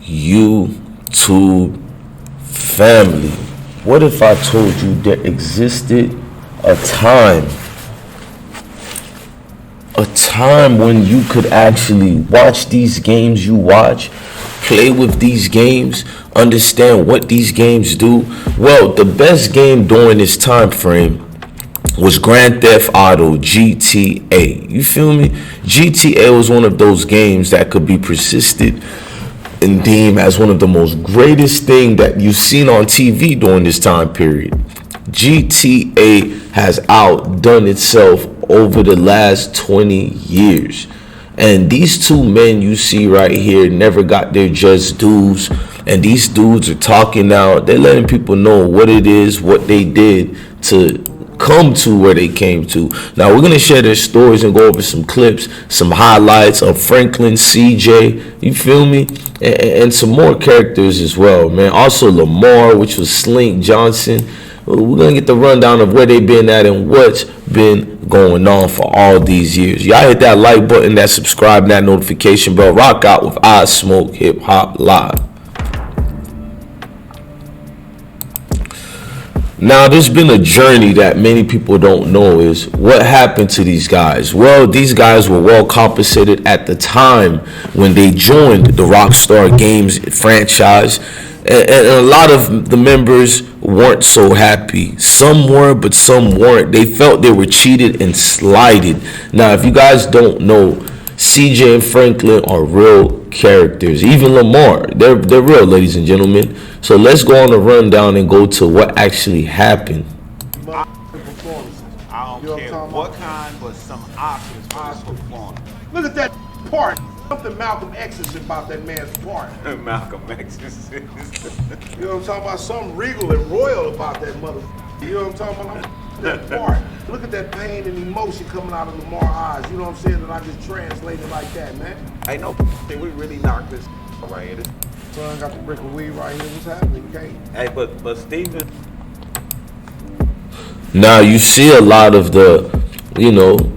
YouTube family? What if I told you there existed a time when you could actually watch these games you watch, play with these games, understand what these games do? Well, the best game during this time frame was Grand Theft Auto GTA. You feel me? GTA was one of those games that could be persisted and deemed as one of the most greatest thing that you've seen on TV during this time period. GTA has outdone itself over the last 20 years. And these two men you see right here never got their just dues. And these dudes are talking now. They're letting people know what it is, what they did to come to where they came to. Now we're gonna share their stories and go over some clips, some highlights of Franklin, CJ, you feel me, and some more characters as well, man. Also Lamar, which was Slink Johnson. We're gonna get the rundown of where they've been at and what's been going on for all these years. Y'all hit that like button, that subscribe, and that notification bell. Rock out with Ismokehiphop Live. Now, there's been a journey that many people don't know is what happened to these guys. Well, these guys were well compensated at the time when they joined the Rockstar Games franchise. And a lot of the members weren't so happy. Some were, but some weren't. They felt they were cheated and slighted. Now, if you guys don't know, CJ and Franklin are real characters. Even Lamar, they're real, ladies and gentlemen. So let's go on a rundown and go to what actually happened. I don't care what kind, but some options for performance. Look at that part. Something Malcolm X is about that man's part. Malcolm X is. You know what I'm talking about? Something regal and royal about that mother. You know what I'm talking about? That part. Look at that pain and emotion coming out of Lamar's eyes. You know what I'm saying? That I just translated like that, man. I know. We really knocked this right here. Son got the brick of weed right here. What's happening? Okay. Hey, but Steven. Now you see a lot of the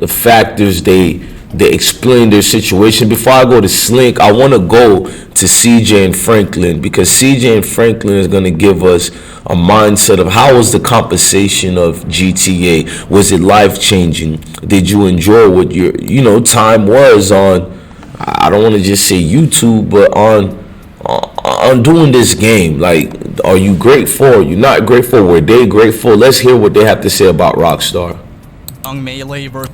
factors they explain their situation. Before I go to Slink, I want to go to CJ and Franklin, because CJ and Franklin is going to give us a mindset of how was the compensation of GTA. Was it life changing? Did you enjoy what your time was on? I don't want to just say YouTube, but on doing this game. Like, are you grateful? Are you not grateful? Were they grateful? Let's hear what they have to say about Rockstar. Melee versus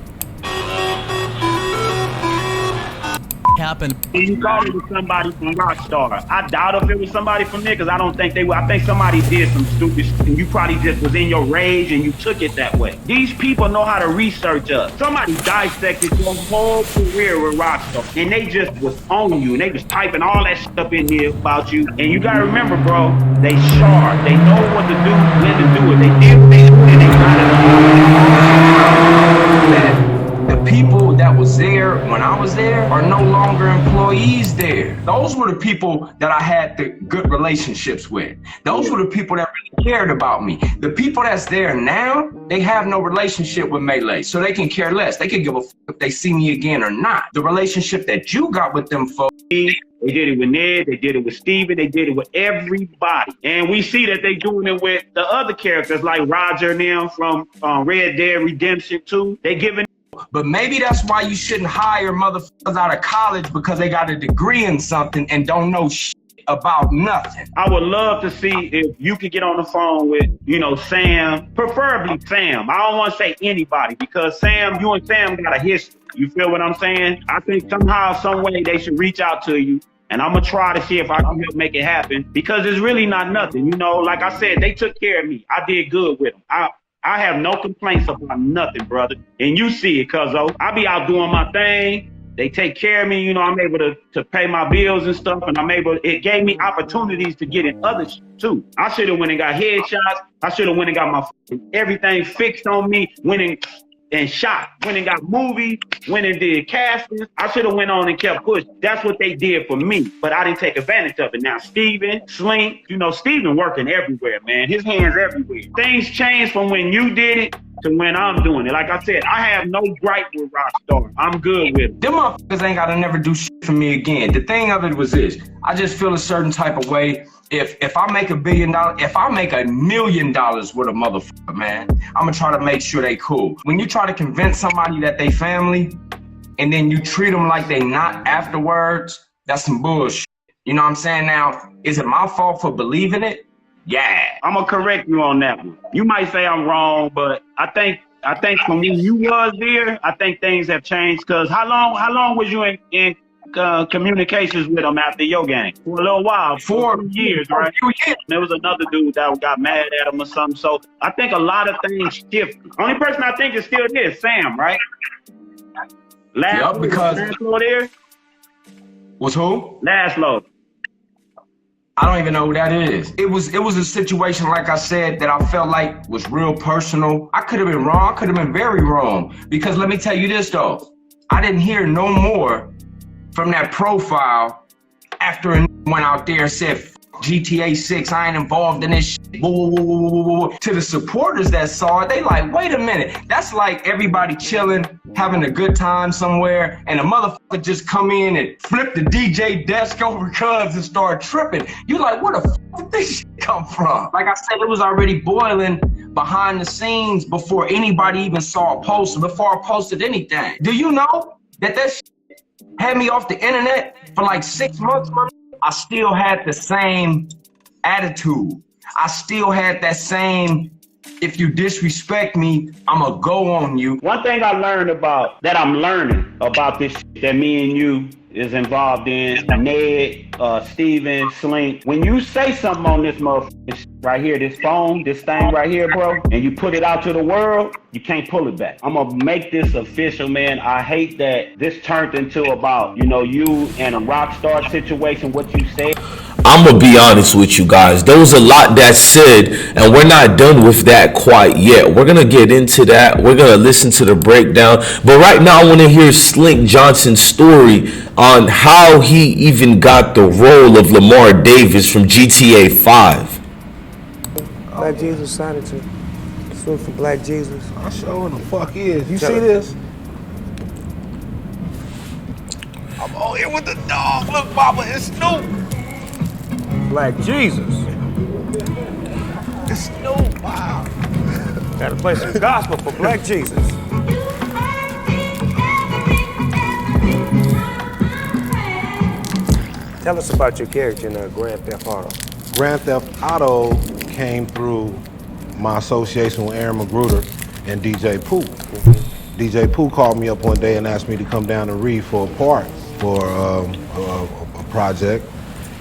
happened. You thought it was somebody from Rockstar. I doubt if it was somebody from there, because I don't think they were. I think somebody did some stupid shit, and you probably just was in your rage and you took it that way. These people know how to research us. Somebody dissected your whole career with Rockstar, and they just was on you, and they was typing all that shit up in there about you. And you gotta remember, bro, they sharp. They know what to do, when to do it. They did what they do, and they got it. The people that was there when I was there are no longer employees there. Those were the people that I had the good relationships with. Those were the people that really cared about me. The people that's there now, they have no relationship with Melee, so they can care less. They can give a f if they see me again or not. The relationship that you got with them folks. They did it with Ned, they did it with Steven, they did it with everybody. And we see that they doing it with the other characters like Roger and them from Red Dead Redemption 2. They giving. But maybe that's why you shouldn't hire motherfuckers out of college, because they got a degree in something and don't know shit about nothing. I would love to see if you could get on the phone with, Sam, preferably Sam. I don't want to say anybody, because Sam, you and Sam got a history. You feel what I'm saying? I think somehow, some way they should reach out to you. And I'm going to try to see if I can help make it happen, because it's really not nothing. Like I said, they took care of me. I did good with them. I have no complaints about nothing, brother. And you see it, cuzzo. I be out doing my thing. They take care of me. I'm able to pay my bills and stuff. And it gave me opportunities to get in other shit too. I should have went and got headshots. I should have went and got my everything fixed on me. Went and shot. Went and got movies. Went and did castings. I should have went on and kept pushing. That's what they did for me. But I didn't take advantage of it. Now, Steven, Slink, Steven working everywhere, man. His hands everywhere. Things changed from when you did it to when I'm doing it. Like I said, I have no gripe with Rockstar. I'm good with it. Them motherfuckers ain't gotta never do shit for me again. The thing of it was this: I just feel a certain type of way. If I make $1 billion, if I make $1 million with a motherfucker, man, I'm gonna try to make sure they cool. When you try to convince somebody that they family, and then you treat them like they not afterwards, that's some bullshit. You know what I'm saying? Now, is it my fault for believing it? Yeah. I'm gonna correct you on that one. You might say I'm wrong, but I think from when you was there, I think things have changed. Cause how long was you in communications with them after your game? For a little while, 4 years, right? 2 years. There was another dude that got mad at him or something. So I think a lot of things shifted. Only person I think is still there is Sam, right? Yep, because Laszlo there? Was who? Laszlo. I don't even know who that is. It was a situation, like I said, that I felt like was real personal. I could have been wrong. I could have been very wrong. Because let me tell you this, though. I didn't hear no more from that profile after a went out there and said, GTA 6, I ain't involved in this shit. To the supporters that saw it, they like, wait a minute. That's like everybody chilling, having a good time somewhere, and a motherfucker just come in and flip the DJ desk over cuz and start tripping. You like, where the fuck did this shit come from? Like I said, it was already boiling behind the scenes before anybody even saw a post, before I posted anything. Do you know that shit had me off the internet for like 6 months, man? I still had the same attitude. I still had that same, if you disrespect me, I'ma go on you. One thing I'm learning about this shit that me and you is involved in, Ned, Steven, Slink. When you say something on this motherfucker right here, this phone, this thing right here, bro, and you put it out to the world, you can't pull it back. I'm gonna make this official, man. I hate that this turned into about, you and a Rockstar situation, what you said. I'm gonna be honest with you guys. There was a lot that said, and we're not done with that quite yet. We're gonna get into that. We're gonna listen to the breakdown. But right now, I want to hear Slink Johnson's story on how he even got the role of Lamar Davis from GTA 5. Black Jesus signed it to. Swim for Black Jesus. I sure the fuck is. You see this? I'm on here with the dog. Look, Mama, it's Snoop. Black Jesus. It's Snoop. Wow. Gotta play some gospel for Black Jesus. Tell us about your character in Grand Theft Auto. Grand Theft Auto came through my association with Aaron Magruder and DJ Pooh. DJ Pooh called me up one day and asked me to come down and read for a part for a project.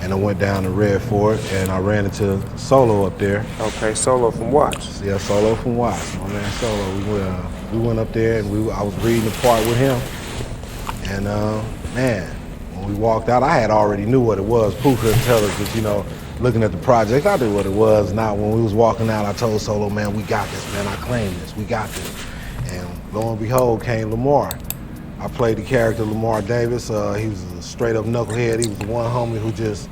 And I went down and read for it, and I ran into Solo up there. Okay, Solo from Watch. Yeah, Solo from Watch. My man Solo. We went up there, and I was reading the part with him. And man, when we walked out, I had already knew what it was. Pooh couldn't tell us, but looking at the project, I knew what it was. Now, when we was walking out, I told Solo, man, we got this, man. I claim this. We got this. And lo and behold, came Lamar. I played the character Lamar Davis. He was a straight up knucklehead. He was the one homie who just,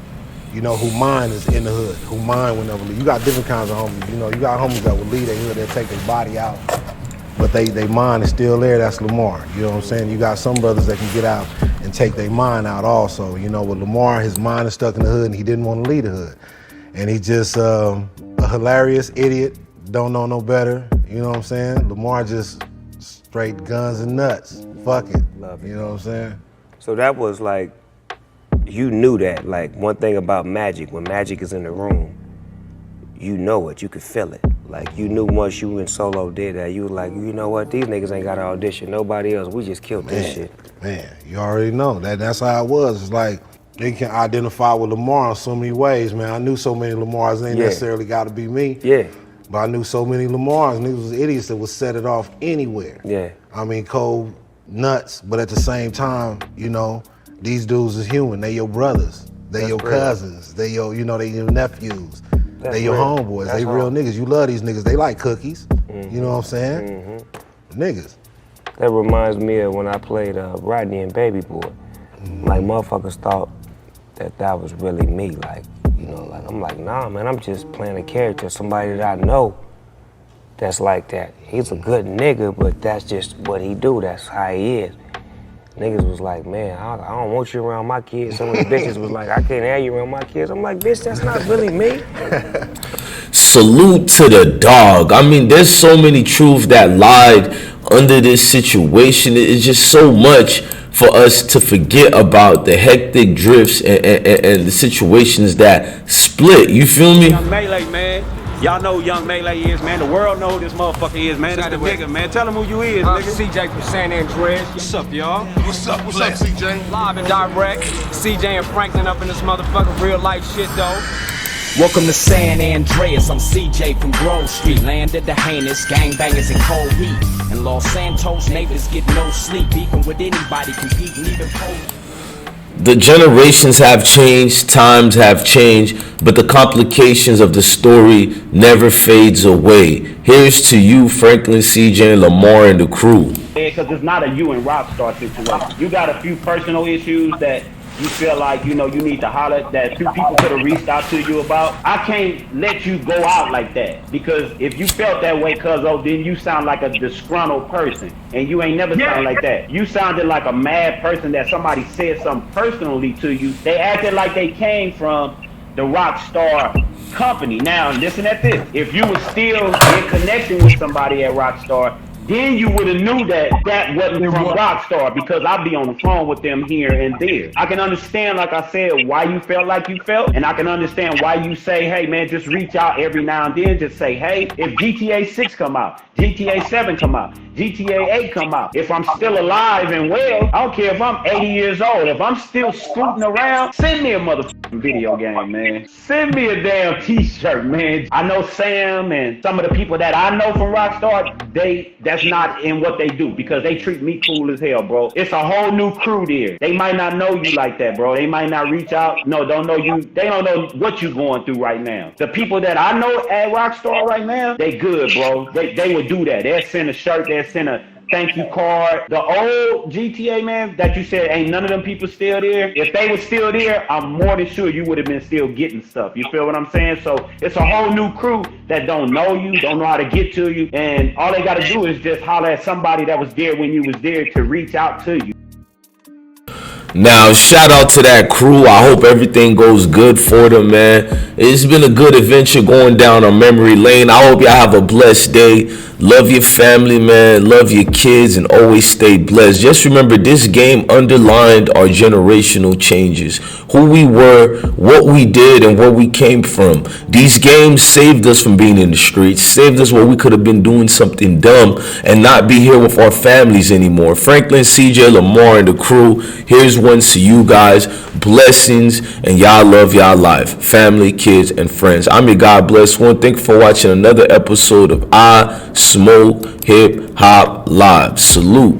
who mind is in the hood, who mind will never leave. You got different kinds of homies. You got homies that will leave their hood, they'll take their body out, but they mind is still there. That's Lamar. You know what I'm saying? You got some brothers that can get out and take their mind out also. With Lamar, his mind is stuck in the hood and he didn't want to leave the hood. And he's just a hilarious idiot, don't know no better. You know what I'm saying? Lamar just straight guns and nuts. Fuck it. Love it. You know what I'm saying? So that was like, you knew that. Like, one thing about Magic, when Magic is in the room, you know it, you could feel it. Like, you knew once you and Solo did that, you were like, you know what, these niggas ain't got to audition nobody else, we just killed this shit. Man, you already know. That's how it was. It's like, they can identify with Lamar in so many ways, man. I knew so many Lamars, ain't necessarily got to be me. Yeah. But I knew so many Lamars, niggas was idiots that would set it off anywhere. Yeah. I mean, cold nuts, but at the same time, these dudes is human. They your brothers. They your cousins. They your, they your nephews. They your homeboys. They real niggas. You love these niggas. They like cookies. Mm-hmm. You know what I'm saying? Mm-hmm. Niggas. That reminds me of when I played Rodney and Baby Boy. Mm-hmm. Like, motherfuckers thought that was really me. Like, I'm like, nah, man, I'm just playing a character, somebody that I know that's like that. He's a good nigga, but that's just what he do. That's how he is. Niggas was like, man, I don't want you around my kids. Some of the bitches was like, I can't have you around my kids. I'm like, bitch, that's not really me. Salute to the dog. I mean, there's so many truths that lied under this situation. It's just so much for us to forget about the hectic drifts and the situations that split. You feel me? Young Melee, man. Y'all know who Young Melee is, man. The world know who this motherfucker is, man. It's the nigga, man. Tell him who you is, nigga. CJ from San Andreas. What's up, y'all? What's up, CJ? Live and direct. CJ and Franklin up in this motherfucker. Real life shit, though. Welcome to San Andreas, I'm CJ from Grove Street. Land of the heinous, gangbangers in cold heat. And Los Santos neighbors get no sleep. Even with anybody competing, even police. The generations have changed, times have changed, but the complications of the story never fades away. Here's to you, Franklin, CJ, and Lamar, and the crew. Because it's not a you and Rockstar situation. You got a few personal issues that you feel like, you know, you need to holler, that two people could have reached out to you about. I can't let you go out like that, because if you felt that way, cuzzo, then you sound like a disgruntled person, and you ain't never sound like that. You sounded like a mad person that somebody said something personally to you. They acted like they came from the Rockstar company. Now, listen at this. If you were still in connection with somebody at Rockstar, then you would have knew that that wasn't from Rockstar, because I'd be on the phone with them here and there. I can understand, like I said, why you felt like you felt, and I can understand why you say, hey man, just reach out every now and then. Just say, hey, if GTA 6 come out, GTA 7 come out, GTA 8 come out, if I'm still alive and well, I don't care if I'm 80 years old, if I'm still scooting around, send me a motherfucking video game, man. Send me a damn t-shirt, man. I know Sam and some of the people that I know from Rockstar, that's not in what they do, because they treat me cool as hell, bro. It's a whole new crew there. They might not know you like that, bro. They might not reach out. No, don't know you. They don't know what you're going through right now. The people that I know at Rockstar right now, they good, bro. They would do that. They'll send a shirt. They'll send a thank you card. The old GTA, man, that you said ain't none of them people still there. If they were still there, I'm more than sure you would have been still getting stuff. You feel what I'm saying? So it's a whole new crew that don't know you, don't know how to get to you, and all they got to do is just holler at somebody that was there when you was there to reach out to you. Now, shout out to that crew. I hope everything goes good for them, man. It's been a good adventure going down a memory lane. I hope y'all have a blessed day. Love your family, man. Love your kids, and always stay blessed. Just remember, this game underlined our generational changes. Who we were, what we did, and where we came from. These games saved us from being in the streets, saved us where we could have been doing something dumb and not be here with our families anymore. Franklin, CJ, Lamar, and the crew, here's one to you guys. Blessings, and y'all love y'all life. Family, kids, and friends. I'm your God bless one. Thank you for watching another episode of I Smoke Hip Hop Live. Salute.